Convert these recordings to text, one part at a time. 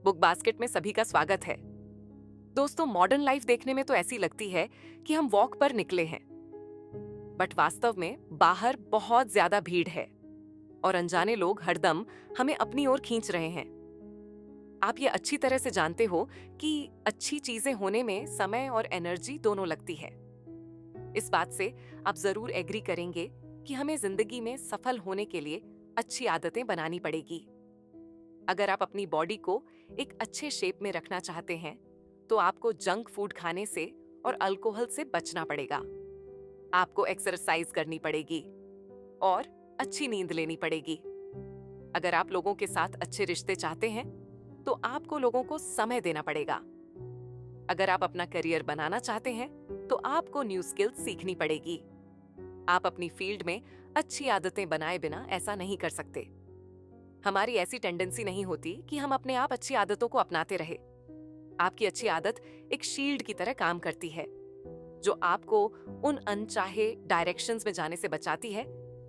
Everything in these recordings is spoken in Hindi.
बुक बास्केट में सभी का स्वागत है। दोस्तों, मॉडर्न लाइफ देखने में तो ऐसी लगती है कि हम वॉक पर निकले हैं, बट वास्तव में बाहर बहुत ज्यादा भीड़ है और अनजाने लोग हरदम हमें अपनी ओर खींच रहे हैं। आप ये अच्छी तरह से जानते हो कि अच्छी चीजें होने में समय और एनर्जी दोनों लगती है। इस बात से आप जरूर एग्री करेंगे कि हमें जिंदगी में सफल होने के लिए अच्छी आदतें बनानी पड़ेगी। अगर आप अपनी बॉडी को एक अच्छे शेप में रखना चाहते हैं, तो आपको जंक फूड खाने से और अल्कोहल से बचना पड़ेगा। आपको एक्सरसाइज करनी पड़ेगी और अच्छी नींद लेनी पड़ेगी। अगर आप लोगों के साथ अच्छे रिश्ते चाहते हैं, तो आपको लोगों को समय देना पड़ेगा। अगर आप अपना करियर बनाना चाहते हैं, तो आपको न्यू स्किल्स सीखनी पड़ेगी। आप अपनी फील्ड में अच्छी आदतें बनाए बिना ऐसा नहीं कर सकते। हमारी ऐसी टेंडेंसी नहीं होती कि हम अपने आप अच्छी आदतों को अपनाते रहे। आपकी अच्छी आदत एक शील्ड की तरह काम करती है, जो आपको उन अनचाहे डायरेक्शंस में जाने से बचाती है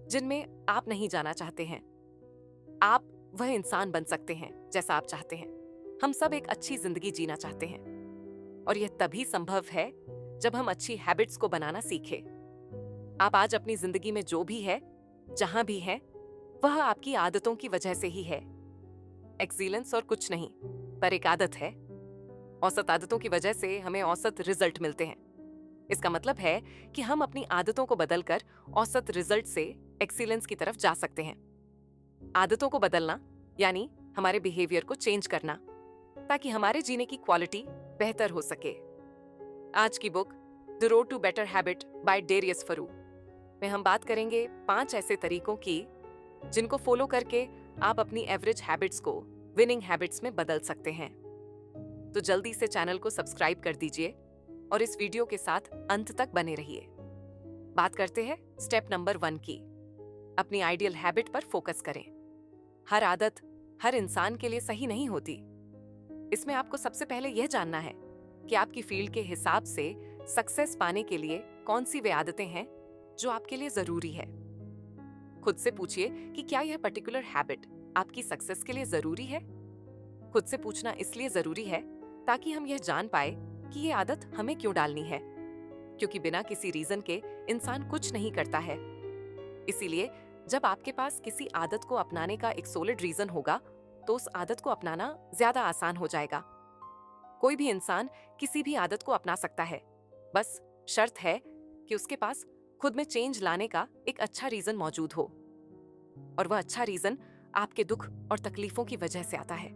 जिनमें आप नहीं जाना चाहते हैं। आप वह इंसान बन सकते हैं जैसा आप चाहते हैं। हम सब एक अच्छी जिंदगी जीना चाहते हैं, और यह तभी संभव है जब हम अच्छी हैबिट्स को बनाना सीखें। आप आज अपनी जिंदगी में जो भी है, जहां भी है, वह आपकी आदतों की वजह से ही है। एक्सीलेंस और कुछ नहीं, पर एक आदत है। औसत आदतों की वजह से हमें औसत रिजल्ट मिलते हैं। इसका मतलब है कि हम अपनी आदतों को बदलकर औसत रिजल्ट से एक्सीलेंस की तरफ जा सकते हैं। आदतों को बदलना यानी हमारे बिहेवियर को चेंज करना, ताकि हमारे जीने की क्वालिटी बेहतर हो सके। आज की book the road to better habit by Darius Foroux में हम बात करेंगे 5 ऐसे तरीकों की जिनको फॉलो करके आप अपनी एवरेज हैबिट्स को विनिंग हैबिट्स में बदल सकते हैं। तो जल्दी से चैनल को सब्सक्राइब कर दीजिए और इस वीडियो के साथ अंत तक बने रहिए। बात करते हैं स्टेप नंबर 1 की। अपनी आइडियल हैबिट पर फोकस करें। हर आदत हर इंसान के लिए सही नहीं होती। इसमें आपको सबसे पहले यह जानना है कि आपकी फील्ड के हिसाब से सक्सेस पाने के लिए कौन सी वे आदतें हैं जो आपके लिए जरूरी है। खुद से पूछिए कि क्या यह पर्टिकुलर हैबिट आपकी सक्सेस के लिए जरूरी है। खुद से पूछना इसलिए जरूरी है ताकि हम यह जान पाए कि ये आदत हमें क्यों डालनी है, क्योंकि बिना किसी रीजन के इंसान कुछ नहीं करता है। इसीलिए जब आपके पास किसी आदत को अपनाने का एक सॉलिड रीजन होगा, तो उस आदत को अपनाना ज्यादा आसान हो जाएगा। कोई भी इंसान किसी भी आदत को अपना सकता है, बस शर्त है कि उसके पास खुद में चेंज लाने का एक अच्छा रीजन मौजूद हो, और वह अच्छा रीजन आपके दुख और तकलीफों की वजह से आता है।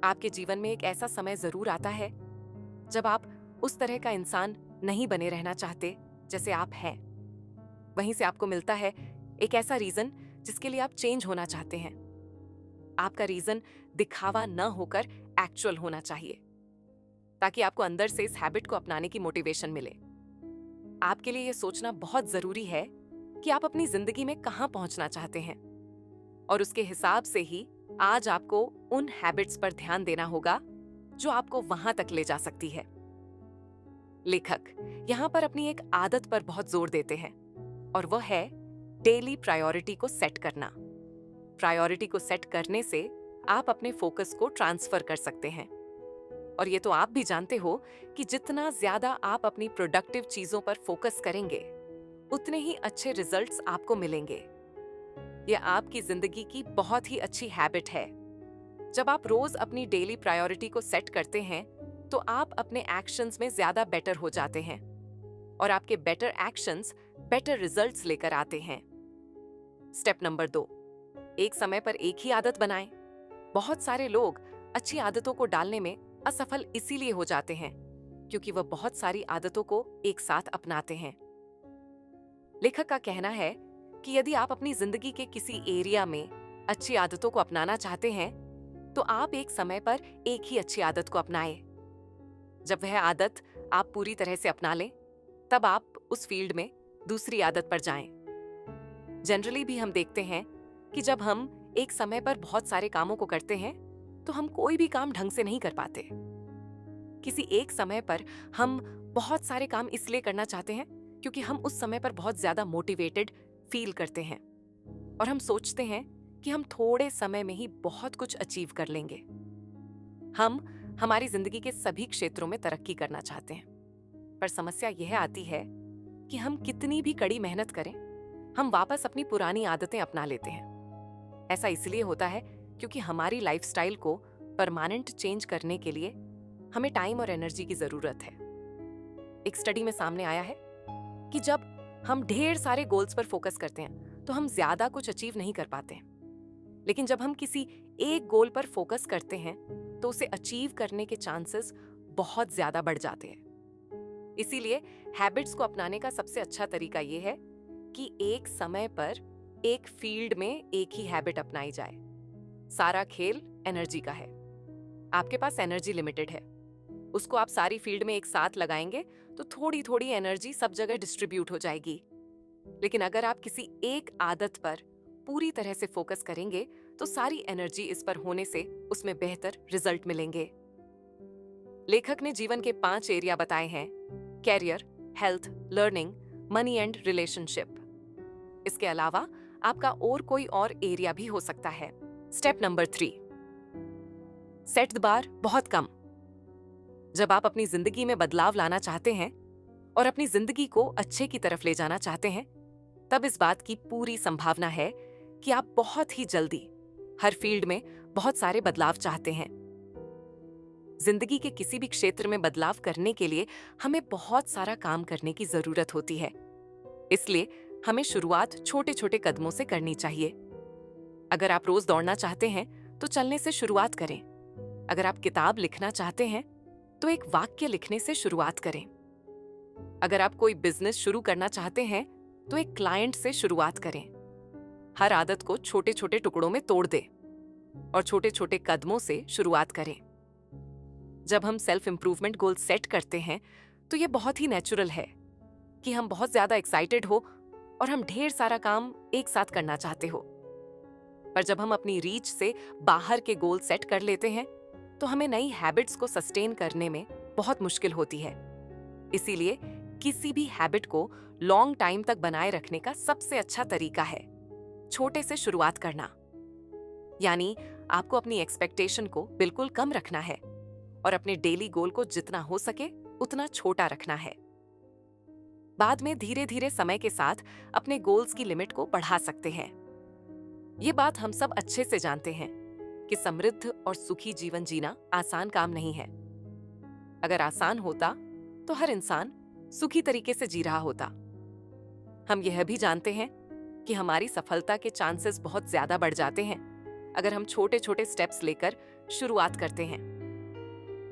आपके जीवन में एक ऐसा समय जरूर आता है जब आप उस तरह का इंसान नहीं बने रहना चाहते जैसे आप हैं। वहीं से आपको मिलता है एक ऐसा रीजन जिसके लिए आप चेंज होना चाहते हैं। आपका रीजन दिखावा न होकर एक्चुअल होना चाहिए, ताकि आपको अंदर से इस हैबिट को अपनाने की मोटिवेशन मिले। आपके लिए यह सोचना बहुत जरूरी है कि आप अपनी जिंदगी में कहां पहुंचना चाहते हैं, और उसके हिसाब से ही आज आपको उन हैबिट्स पर ध्यान देना होगा जो आपको वहां तक ले जा सकती है। लेखक यहां पर अपनी एक आदत पर बहुत जोर देते हैं, और वह है डेली प्रायोरिटी को सेट करना। प्रायोरिटी को सेट करने से आप अपने फोकस को ट्रांसफर कर सकते हैं। और ये तो आप भी जानते हो कि जितना ज्यादा आप अपनी प्रोडक्टिव चीजों पर फोकस करेंगे, उतने ही अच्छे रिजल्ट्स आपको मिलेंगे। यह आपकी जिंदगी की बहुत ही अच्छी हैबिट है। जब आप रोज अपनी डेली प्रायोरिटी को सेट करते हैं, तो आप अपने एक्शंस में ज्यादा बेटर हो जाते हैं, और आपके बेटर एक्शंस बेटर रिजल्ट्स लेकर आते हैं। स्टेप नंबर 2, एक समय पर एक ही आदत बनाएं। बहुत सारे लोग अच्छी आदतों को डालने में असफल इसीलिए हो जाते हैं क्योंकि वह बहुत सारी आदतों को एक साथ अपनाते हैं। लेखक का कहना है कि यदि आप अपनी जिंदगी के किसी एरिया में अच्छी आदतों को अपनाना चाहते हैं, तो आप एक समय पर एक ही अच्छी आदत को अपनाएं। जब वह आदत आप पूरी तरह से अपना लें, तब आप उस फील्ड में दूसरी आदत पर जाएं। जनरली भी हम देखते हैं कि जब हम एक समय पर बहुत सारे कामों को करते हैं, तो हम कोई भी काम ढंग से नहीं कर पाते। किसी एक समय पर हम बहुत सारे काम इसलिए करना चाहते हैं क्योंकि हम उस समय पर बहुत ज्यादा मोटिवेटेड फील करते हैं, और हम सोचते हैं कि हम थोड़े समय में ही बहुत कुछ अचीव कर लेंगे। हम हमारी जिंदगी के सभी क्षेत्रों में तरक्की करना चाहते हैं, पर समस्या यह आती है कि हम कितनी भी कड़ी मेहनत करें, हम वापस अपनी पुरानी आदतें अपना लेते हैं। ऐसा इसलिए होता है क्योंकि हमारी लाइफस्टाइल को परमानेंट चेंज करने के लिए हमें टाइम और एनर्जी की जरूरत है। एक स्टडी में सामने आया है कि जब हम ढेर सारे गोल्स पर फोकस करते हैं तो हम ज्यादा कुछ अचीव नहीं कर पाते हैं, लेकिन जब हम किसी एक गोल पर फोकस करते हैं तो उसे अचीव करने के चांसेस बहुत ज्यादा बढ़ जाते हैं। इसीलिए हैबिट्स को अपनाने का सबसे अच्छा तरीका यह है कि एक समय पर एक फील्ड में एक ही हैबिट अपनाई जाए। सारा खेल एनर्जी का है। आपके पास एनर्जी लिमिटेड है, उसको आप सारी फील्ड में एक साथ लगाएंगे तो थोड़ी थोड़ी एनर्जी सब जगह डिस्ट्रीब्यूट हो जाएगी। लेकिन अगर आप किसी एक आदत पर पूरी तरह से फोकस करेंगे तो सारी एनर्जी इस पर होने से उसमें बेहतर रिजल्ट मिलेंगे। लेखक ने जीवन के 5 एरिया बताए हैं: career, health, learning, money and relationship. इसके अलावा आपका और कोई और एरिया भी हो सकता है। Step number 3, set the bar बहुत कम। जब आप अपनी जिंदगी में बदलाव लाना चाहते हैं और अपनी जिंदगी को अच्छे की तरफ ले जाना चाहते हैं, तब इस बात की पूरी संभावना है कि आप बहुत ही जल्दी हर फील्ड में बहुत सारे बदलाव चाहते हैं। जिंदगी के किसी भी क्षेत्र में बदलाव करने के लिए हमें बहुत सारा काम करने की जरूरत होती है। इसलिए हमें शुरुआत छोटे छोटे कदमों से करनी चाहिए। अगर आप रोज दौड़ना चाहते हैं तो चलने से शुरुआत करें। अगर आप किताब लिखना चाहते हैं तो एक वाक्य लिखने से शुरुआत करें। अगर आप कोई बिजनेस शुरू करना चाहते हैं तो एक क्लाइंट से शुरुआत करें। हर आदत को छोटे छोटे टुकड़ों में तोड़ दें और छोटे छोटे कदमों से शुरुआत करें। जब हम सेल्फ इंप्रूवमेंट गोल सेट करते हैं तो यह बहुत ही नेचुरल है कि हम बहुत ज्यादा एक्साइटेड हो और हम ढेर सारा काम एक साथ करना चाहते हो। पर जब हम अपनी रीच से बाहर के गोल सेट कर लेते हैं तो हमें नई हैबिट्स को सस्टेन करने में बहुत मुश्किल होती है। इसीलिए किसी भी हैबिट को लॉन्ग टाइम तक बनाए रखने का सबसे अच्छा तरीका है छोटे से शुरुआत करना। यानी आपको अपनी एक्सपेक्टेशन को बिल्कुल कम रखना है और अपने डेली गोल को जितना हो सके उतना छोटा रखना है। बाद में धीरे धीरे समय के साथ अपने गोल्स की लिमिट को बढ़ा सकते हैं। ये बात हम सब अच्छे से जानते हैं कि समृद्ध और सुखी जीवन जीना आसान काम नहीं है। अगर आसान होता तो हर इंसान सुखी तरीके से जी रहा होता। हम यह भी जानते हैं कि हमारी सफलता के चांसेस बहुत ज्यादा बढ़ जाते हैं अगर हम छोटे छोटे स्टेप्स लेकर शुरुआत करते हैं।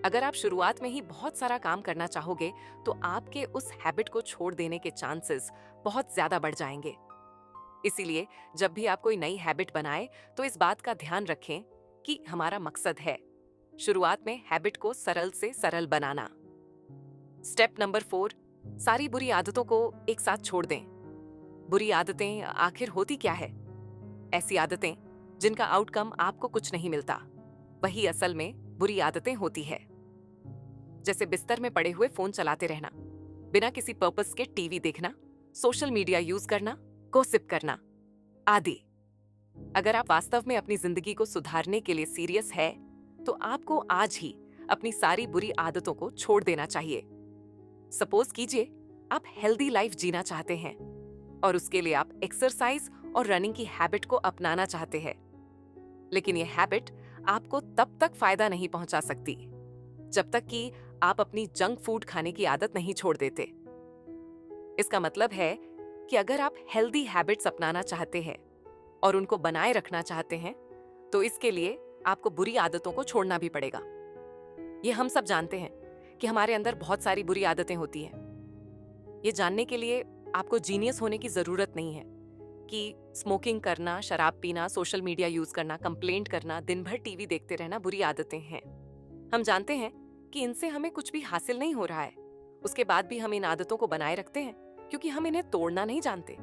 अगर आप शुरुआत में ही बहुत सारा काम करना चाहोगे तो आपके उस हैबिट को छोड़ देने के चांसेस बहुत ज्यादा बढ़ जाएंगे। इसीलिए जब भी आप कोई नई हैबिट बनाए तो इस बात का ध्यान रखें कि हमारा मकसद है शुरुआत में हैबिट को सरल से सरल बनाना। स्टेप नंबर 4, सारी बुरी आदतों को एक साथ छोड़ दें। बुरी आदतें आखिर होती क्या है? ऐसी आदतें जिनका आउटकम आपको कुछ नहीं मिलता, वही असल में बुरी आदतें होती है। जैसे बिस्तर में पड़े हुए फोन चलाते रहना, बिना किसी पर्पस के टीवी देखना, सोशल मीडिया यूज करना, गॉसिप करना आदि। अगर आप वास्तव में अपनी जिंदगी को सुधारने के लिए सीरियस है तो आपको आज ही अपनी सारी बुरी आदतों को छोड़ देना चाहिए। सपोज कीजिए आप हेल्दी लाइफ जीना चाहते हैं और उसके लिए आप एक्सरसाइज और रनिंग की हैबिट को अपनाना चाहते हैं, लेकिन यह हैबिट आपको तब तक फायदा नहीं पहुंचा सकती जब तक कि आप अपनी जंक फूड खाने की आदत नहीं छोड़ देते। इसका मतलब है कि अगर आप हेल्दी हैबिट्स अपनाना चाहते हैं और उनको बनाए रखना चाहते हैं तो इसके लिए आपको बुरी आदतों को छोड़ना भी पड़ेगा। ये हम सब जानते हैं कि हमारे अंदर बहुत सारी बुरी आदतें होती हैं। ये जानने के लिए आपको जीनियस होने की जरूरत नहीं है कि स्मोकिंग करना, शराब पीना, सोशल मीडिया यूज करना, कंप्लेंट करना, दिन भर टीवी देखते रहना बुरी आदतें हैं। हम जानते हैं कि इनसे हमें कुछ भी हासिल नहीं हो रहा है, उसके बाद भी हम इन आदतों को बनाए रखते हैं क्योंकि हम इन्हें तोड़ना नहीं जानते।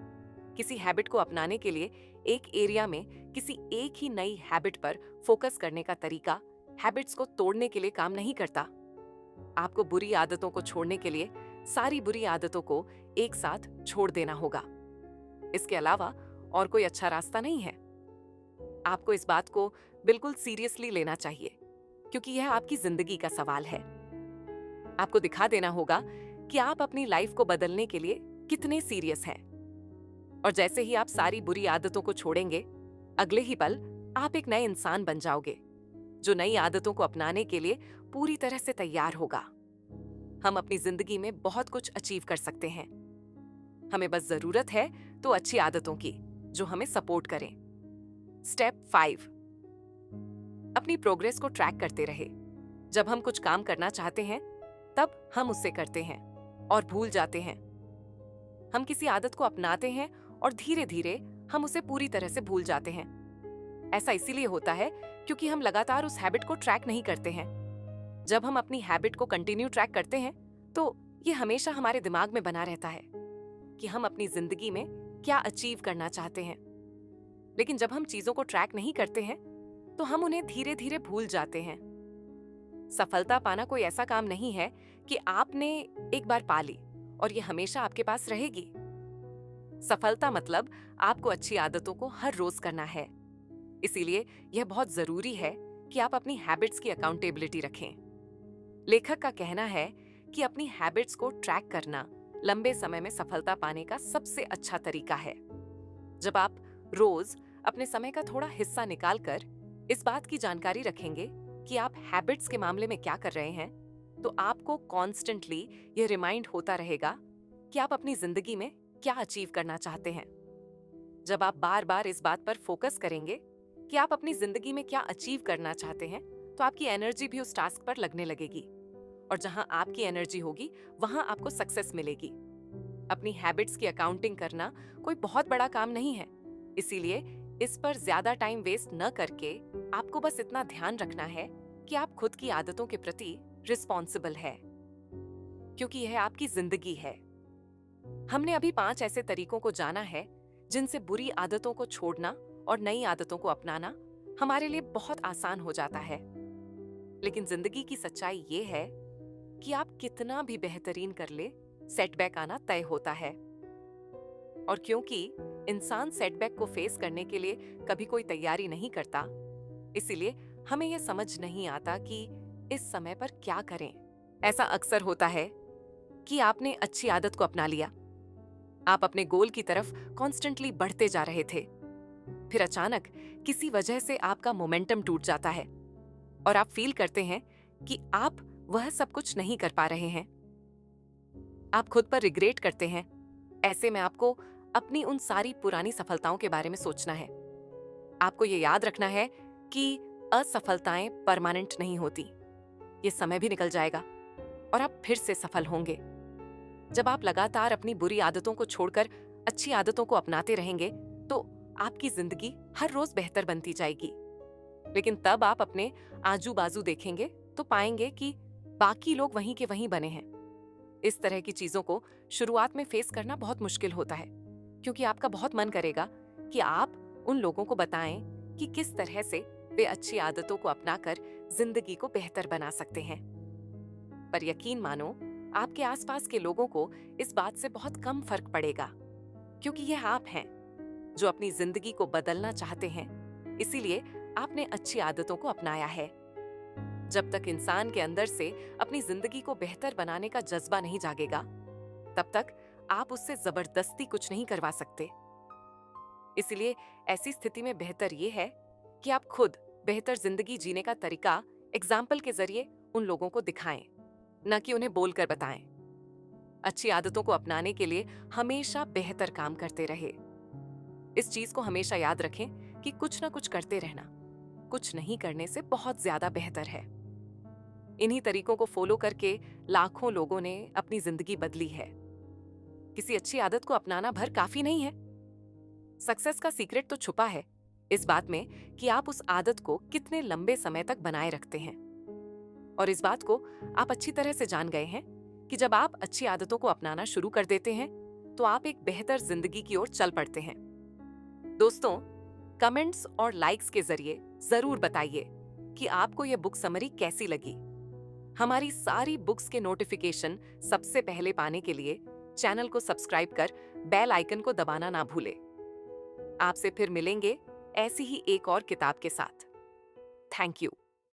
किसी हैबिट को अपनाने के लिए एक एरिया में किसी एक ही नई हैबिट पर फोकस करने का तरीका हैबिट्स को तोड़ने के लिए काम नहीं करता। आपको बुरी आदतों को छोड़ने के लिए सारी बुरी आदतों को एक साथ छोड़ देना होगा। इसके अलावा और कोई अच्छा रास्ता नहीं है। आपको इस बात को बिल्कुल सीरियसली लेना चाहिए क्योंकि यह आपकी जिंदगी का सवाल है। आपको दिखा देना होगा कि आप अपनी लाइफ को बदलने के लिए कितने सीरियस हैं। और जैसे ही आप सारी बुरी आदतों को छोड़ेंगे, अगले ही पल आप एक नए इंसान बन जाओगे, जो नई आदतों को अपनाने के लिए पूरी तरह से तैयार होगा। हम अपनी जिंदगी में बहुत कुछ अचीव कर सकते हैं। हमें बस जरूरत है तो अच्छी आदतों की, जो हमें सपोर्ट करें। स्टेप 5, अपनी प्रोग्रेस को ट्रैक करते रहे। जब हम कुछ काम करना चाहते हैं, तब हम उससे करते हैं और भूल जाते हैं। हम किसी आदत को अपनाते हैं और धीरे धीरे हम उसे पूरी तरह से भूल जाते हैं। ऐसा इसीलिए होता है क्योंकि हम लगातार उस हैबिट को ट्रैक नहीं करते हैं। जब हम अपनी हैबिट को कंटिन्यू ट्रैक करते हैं, तो ये हमेशा हमारे दिमाग में बना रहता है कि हम अपनी जिंदगी में क्या अचीव करना चाहते हैं। लेकिन जब हम चीजों को ट्रैक नहीं करते हैं, तो हम उन्हें धीरे धीरे भूल जाते हैं। सफलता पाना कोई ऐसा काम नहीं है कि आपने एक बार पा ली और ये हमेशा आपके पास रहेगी। सफलता मतलब आपको अच्छी आदतों को हर रोज करना है। इसीलिए यह बहुत जरूरी है कि आप अपनी हैबिट्स की अकाउंटेबिलिटी रखें। लेखक का कहना है कि अपनी हैबिट्स को ट्रैक करना लंबे समय में सफलता पाने का सबसे अच्छा तरीका है। जब आप रोज अपने समय का थोड़ा हिस्सा निकालकर इस बात की जानकारी रखेंगे कि आप हैबिट्स के मामले में क्या कर रहे हैं, तो आपको कॉन्स्टेंटली यह रिमाइंड होता रहेगा कि आप अपनी जिंदगी में क्या अचीव करना चाहते हैं। जब आप बार बार इस बात पर फोकस करेंगे कि आप अपनी जिंदगी में क्या अचीव करना चाहते हैं, तो आपकी एनर्जी भी उस टास्क पर लगने लगेगी। और जहां आपकी एनर्जी होगी, वहां आपको सक्सेस मिलेगी। अपनी हैबिट्स की अकाउंटिंग करना कोई बहुत बड़ा काम नहीं है, इसीलिए इस पर ज्यादा टाइम वेस्ट न करके आपको बस इतना ध्यान रखना है कि आप खुद की आदतों के प्रति रिस्पॉन्सिबल है, क्योंकि यह आपकी जिंदगी है। हमने अभी 5 ऐसे तरीकों को जाना है जिनसे बुरी आदतों को छोड़ना और नई आदतों को अपनाना हमारे लिए बहुत आसान हो जाता है। लेकिन जिंदगी की सच्चाई ये है कि आप कितना भी बेहतरीन कर ले, सेटबैक आना तय होता है। और क्योंकि इंसान सेटबैक को फेस करने के लिए कभी कोई तैयारी नहीं करता, इसीलिए हमें यह समझ नहीं आता कि इस समय पर क्या करें। ऐसा अक्सर होता है कि आपने अच्छी आदत को अपना लिया, आप अपने गोल की तरफ कॉन्स्टेंटली बढ़ते जा रहे थे, फिर अचानक किसी वजह से आपका मोमेंटम टूट जाता है और आप फील करते हैं कि आप वह सब कुछ नहीं कर पा रहे हैं। आप खुद पर रिग्रेट करते हैं। ऐसे में आपको अपनी उन सारी पुरानी सफलताओं के बारे में सोचना है। आपको ये याद रखना है कि असफलताएं परमानेंट नहीं होती। ये समय भी निकल जाएगा और आप फिर से सफल होंगे। जब आप लगातार अपनी बुरी आदतों को छोड़कर अच्छी आदतों को अपनाते रहेंगे, तो आपकी जिंदगी हर रोज बेहतर बनती जाएगी। लेकिन तब आप अपने आजू बाजू देखेंगे तो पाएंगे कि बाकी लोग वहीं के वहीं बने हैं। इस तरह की चीजों को शुरुआत में फेस करना बहुत मुश्किल होता है, क्योंकि आपका बहुत मन करेगा कि आप उन लोगों को बताएं कि किस तरह से वे अच्छी आदतों को अपनाकर जिंदगी को बेहतर बना सकते हैं। पर यकीन मानो, आपके आसपास के लोगों को इस बात से बहुत कम फर्क पड़ेगा, क्योंकि यह आप हैं जो अपनी जिंदगी को बदलना चाहते हैं। इसीलिए आपने अच्छी आदतों को अपनाया है। जब तक इंसान के अंदर से अपनी जिंदगी को बेहतर बनाने का जज्बा नहीं जागेगा, तब तक आप उससे जबरदस्ती कुछ नहीं करवा सकते। इसलिए ऐसी स्थिति में बेहतर यह है कि आप खुद बेहतर जिंदगी जीने का तरीका एग्जाम्पल के जरिए उन लोगों को दिखाएं, न कि उन्हें बोलकर बताएं। अच्छी आदतों को अपनाने के लिए हमेशा बेहतर काम करते रहे। इस चीज को हमेशा याद रखें कि कुछ ना कुछ करते रहना कुछ नहीं करने से बहुत ज्यादा बेहतर है। इन्हीं तरीकों को फॉलो करके लाखों लोगों ने अपनी जिंदगी बदली है। किसी अच्छी आदत को अपनाना भर काफी नहीं है। सक्सेस का सीक्रेट तो छुपा है इस बात में कि आप उस आदत को कितने लंबे समय तक बनाए रखते हैं। और इस बात को आप अच्छी तरह से जान गए हैं कि जब आप अच्छी आदतों को अपनाना शुरू कर देते हैं, तो आप एक बेहतर जिंदगी की ओर चल पड़ते हैं। दोस्तों, कमेंट्स और लाइक्स के जरिए जरूर बताइए कि आपको यह बुक समरी कैसी लगी। हमारी सारी बुक्स के नोटिफिकेशन सबसे पहले पाने के लिए चैनल को सब्सक्राइब कर बेल आइकन को दबाना ना भूलें। आपसे फिर मिलेंगे ऐसी ही एक और किताब के साथ। Thank you.